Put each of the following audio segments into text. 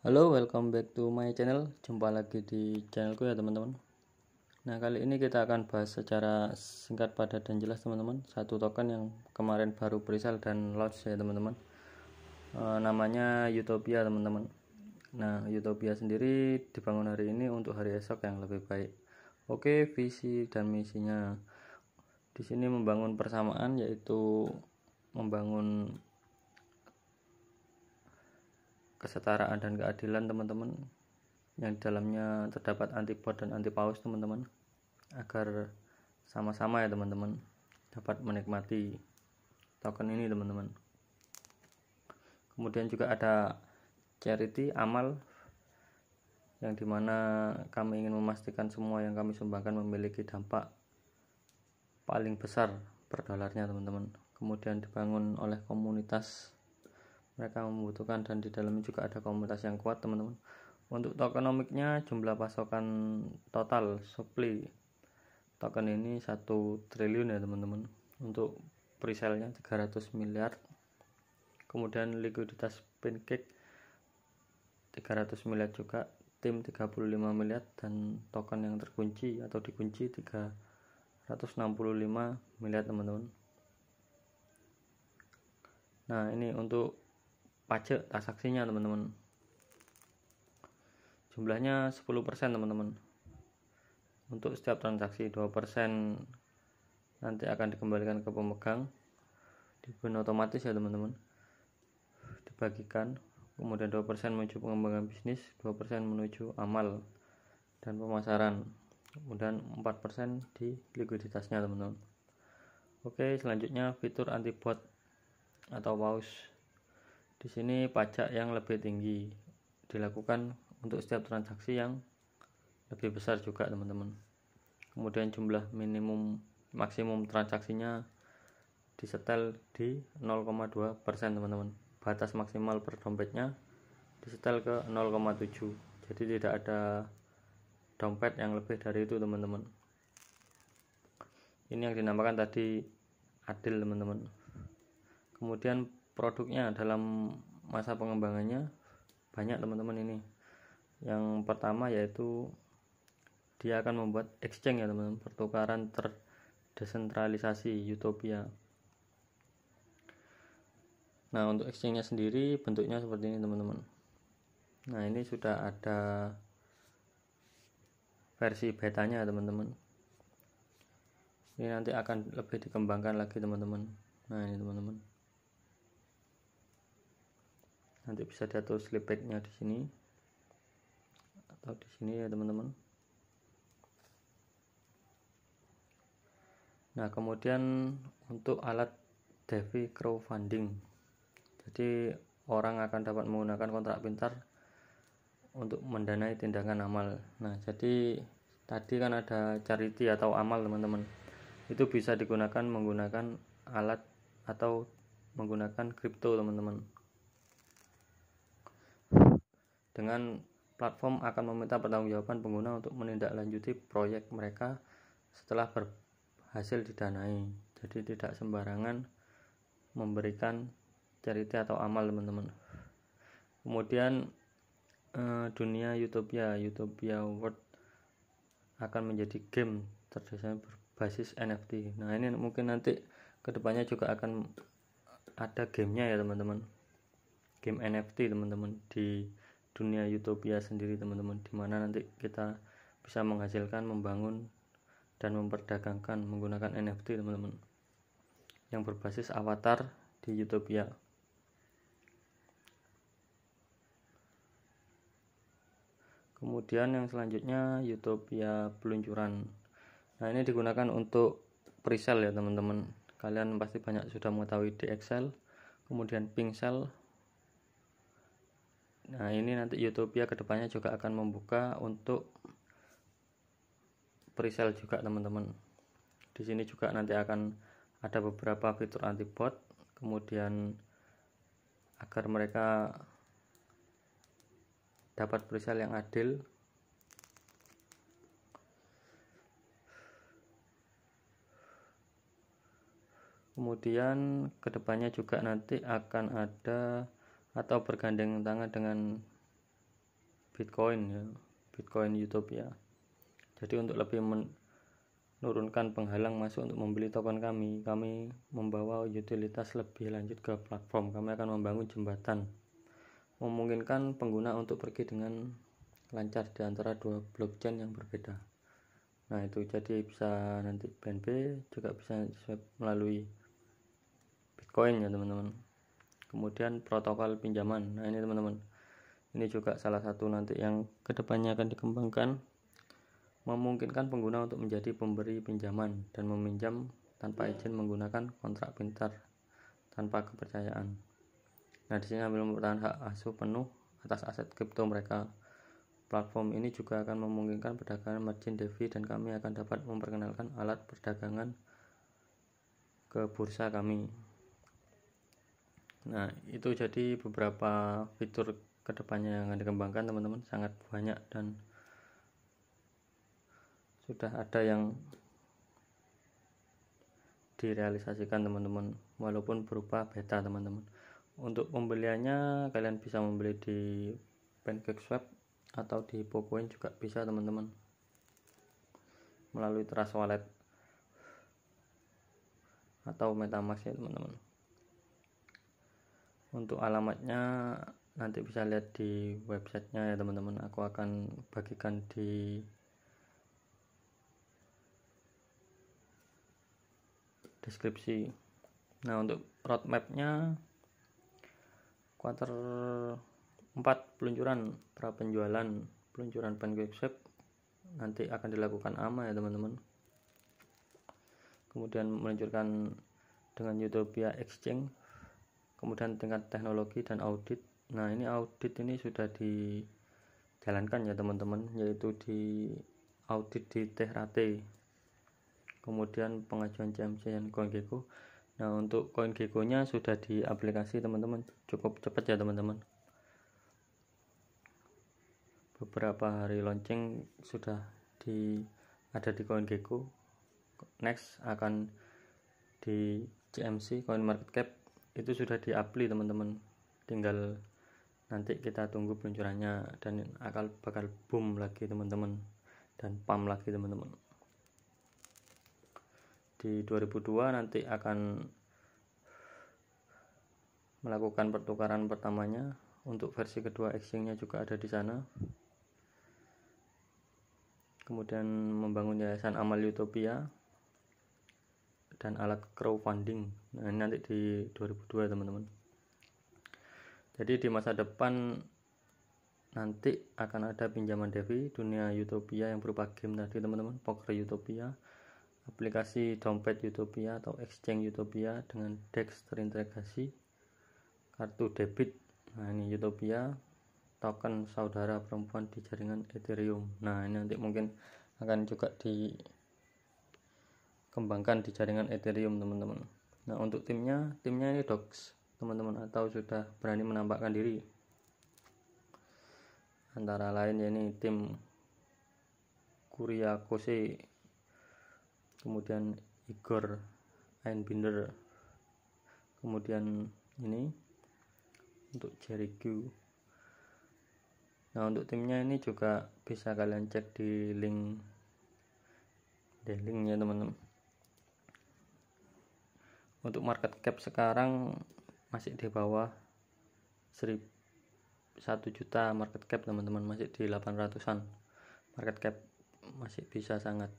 Halo, welcome back to my channel. Jumpa lagi di channelku ya teman-teman. Nah, kali ini kita akan bahas secara singkat, padat, dan jelas teman-teman, satu token yang kemarin baru presale dan launch ya teman-teman. Namanya Utopia teman-teman. Nah, Utopia sendiri dibangun hari ini untuk hari esok yang lebih baik. Oke, visi dan misinya di sini membangun persamaan, yaitu membangun kesetaraan dan keadilan teman-teman, yang di dalamnya terdapat anti bot dan anti paus teman-teman, agar sama-sama ya teman-teman dapat menikmati token ini teman-teman. Kemudian juga ada charity amal, yang dimana kami ingin memastikan semua yang kami sumbangkan memiliki dampak paling besar per dolarnya teman-teman. Kemudian dibangun oleh komunitas, mereka membutuhkan, dan di dalamnya juga ada komunitas yang kuat teman-teman. Untuk tokenomiknya, jumlah pasokan total supply token ini 1 triliun ya teman-teman. Untuk presale-nya 300 miliar. Kemudian likuiditas pancake 300 miliar juga, tim 35 miliar, dan token yang terkunci atau dikunci 365 miliar teman-teman. Nah, ini untuk pajak transaksinya teman-teman, jumlahnya 10% teman-teman. Untuk setiap transaksi 2% nanti akan dikembalikan ke pemegang, dibuat otomatis ya teman-teman, dibagikan. Kemudian 2% menuju pengembangan bisnis, 2% menuju amal dan pemasaran, kemudian 4% di likuiditasnya teman-teman. Oke, selanjutnya fitur anti bot atau paus. Di sini pajak yang lebih tinggi dilakukan untuk setiap transaksi yang lebih besar juga teman-teman. Kemudian jumlah maksimum transaksinya disetel di 0,2% teman-teman. Batas maksimal per dompetnya disetel ke 0,7, jadi tidak ada dompet yang lebih dari itu teman-teman. Ini yang dinamakan tadi adil teman-teman. Kemudian produknya dalam masa pengembangannya banyak teman-teman. Ini yang pertama yaitu dia akan membuat exchange ya teman-teman, pertukaran terdesentralisasi Utopia. Nah, untuk exchange-nya sendiri bentuknya seperti ini teman-teman. Nah, ini sudah ada versi betanya teman-teman. Ini nanti akan lebih dikembangkan lagi teman-teman. Nah, ini teman-teman, nanti bisa diatur slip back-nya di sini atau di sini ya teman-teman. Nah, kemudian untuk alat DeFi crowdfunding, jadi orang akan dapat menggunakan kontrak pintar untuk mendanai tindakan amal. Nah, jadi tadi kan ada charity atau amal teman-teman, itu bisa digunakan menggunakan alat atau menggunakan kripto teman-teman. Dengan platform akan meminta pertanggungjawaban pengguna untuk menindaklanjuti proyek mereka setelah berhasil didanai. Jadi tidak sembarangan memberikan charity atau amal teman-teman. Kemudian dunia Utopia World akan menjadi game terdesain berbasis NFT. Nah, ini mungkin nanti kedepannya juga akan ada gamenya ya teman-teman, game NFT teman-teman di dunia Utopia sendiri teman-teman, dimana nanti kita bisa menghasilkan, membangun, dan memperdagangkan menggunakan NFT teman-teman, yang berbasis avatar di Utopia. Kemudian yang selanjutnya Utopia peluncuran. Nah, ini digunakan untuk presale ya teman-teman. Kalian pasti banyak sudah mengetahui DXL, kemudian Pinkcell. Nah, ini nanti Utopia kedepannya juga akan membuka untuk presale juga teman-teman. Di sini juga nanti akan ada beberapa fitur anti bot, kemudian agar mereka dapat presale yang adil. Kemudian kedepannya juga nanti akan ada atau bergandeng tangan dengan Bitcoin ya, Bitcoin Utopia. Jadi untuk lebih menurunkan penghalang masuk untuk membeli token kami membawa utilitas lebih lanjut ke platform. Kami akan membangun jembatan memungkinkan pengguna untuk pergi dengan lancar di antara dua blockchain yang berbeda. Nah itu jadi bisa nanti BNB juga bisa swap melalui Bitcoin ya teman-teman. Kemudian protokol pinjaman. Nah ini teman-teman, ini juga salah satu nanti yang kedepannya akan dikembangkan, memungkinkan pengguna untuk menjadi pemberi pinjaman dan meminjam tanpa izin menggunakan kontrak pintar tanpa kepercayaan. Nah di sini sambil mempertahankan hak asuh penuh atas aset kripto mereka. Platform ini juga akan memungkinkan perdagangan margin DeFi dan kami akan dapat memperkenalkan alat perdagangan ke bursa kami. Nah itu jadi beberapa fitur kedepannya yang akan dikembangkan teman-teman, sangat banyak dan sudah ada yang direalisasikan teman-teman, walaupun berupa beta teman-teman. Untuk pembeliannya kalian bisa membeli di PancakeSwap atau di Pocoin juga bisa teman-teman, melalui Trust Wallet atau MetaMask ya teman-teman. Untuk alamatnya nanti bisa lihat di websitenya ya teman-teman, aku akan bagikan di deskripsi. Nah untuk roadmapnya, kuartal 4 peluncuran peluncuran PancakeSwap nanti akan dilakukan AMA ya teman-teman. Kemudian meluncurkan dengan Utopia Exchange. Kemudian tingkat teknologi dan audit. Nah ini audit ini sudah dijalankan ya teman-teman, yaitu di audit di Tech-Rate. Kemudian pengajuan CMC dan CoinGecko. Nah untuk CoinGecko nya sudah di aplikasi teman-teman, cukup cepat ya teman-teman. Beberapa hari launching sudah ada di CoinGecko. Next akan di CMC CoinMarketCap, itu sudah di-apply teman-teman. Tinggal nanti kita tunggu peluncurannya dan bakal boom lagi teman-teman, dan pump lagi teman-teman. Di 2002 nanti akan melakukan pertukaran pertamanya. Untuk versi kedua exchange-nya juga ada di sana. Kemudian membangun yayasan amal Utopia dan alat crowdfunding. Nah ini nanti di 2002 teman-teman. Jadi di masa depan nanti akan ada pinjaman DeFi dunia Utopia yang berupa game tadi teman-teman, Poker Utopia, aplikasi dompet Utopia atau exchange Utopia dengan DEX terintegrasi, kartu debit. Nah ini Utopia, token saudara perempuan di jaringan Ethereum. Nah ini nanti mungkin akan juga dikembangkan di jaringan Ethereum teman-teman. Nah untuk timnya ini Dox teman-teman, atau sudah berani menampakkan diri. Antara lain ya ini tim Kuriakose, kemudian Igor Einbinder, kemudian ini untuk Jericho. Nah untuk timnya ini juga bisa kalian cek di linknya teman-teman. Untuk market cap sekarang masih di bawah 1 juta market cap teman-teman, masih di 800-an market cap, masih bisa sangat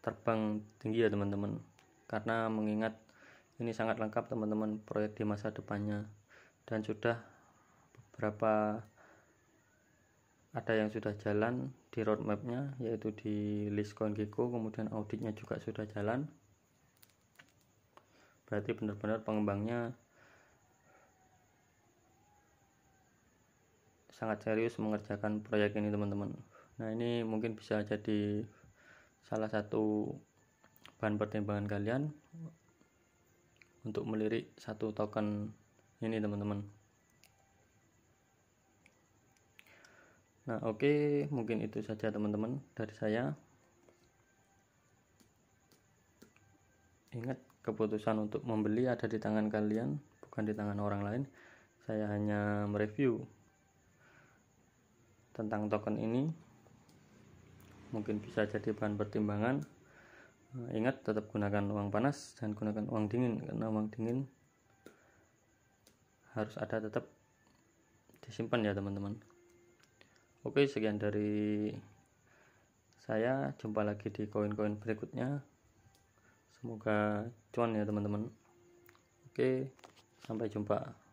terbang tinggi ya teman-teman, karena mengingat ini sangat lengkap teman-teman proyek di masa depannya, dan sudah beberapa ada yang sudah jalan di roadmapnya, yaitu di list CoinGecko, kemudian auditnya juga sudah jalan. Berarti benar-benar pengembangnya sangat serius mengerjakan proyek ini teman-teman. Nah ini mungkin bisa jadi salah satu bahan pertimbangan kalian untuk melirik satu token ini teman-teman. Nah oke, mungkin itu saja teman-teman dari saya. Ingat, keputusan untuk membeli ada di tangan kalian, bukan di tangan orang lain. saya hanya mereview tentang token ini, mungkin bisa jadi bahan pertimbangan. Ingat, tetap gunakan uang panas, jangan gunakan uang dingin, karena uang dingin harus ada tetap disimpan ya teman-teman. Oke, sekian dari saya, jumpa lagi di koin-koin berikutnya. Semoga cuan ya teman-teman. Oke, sampai jumpa.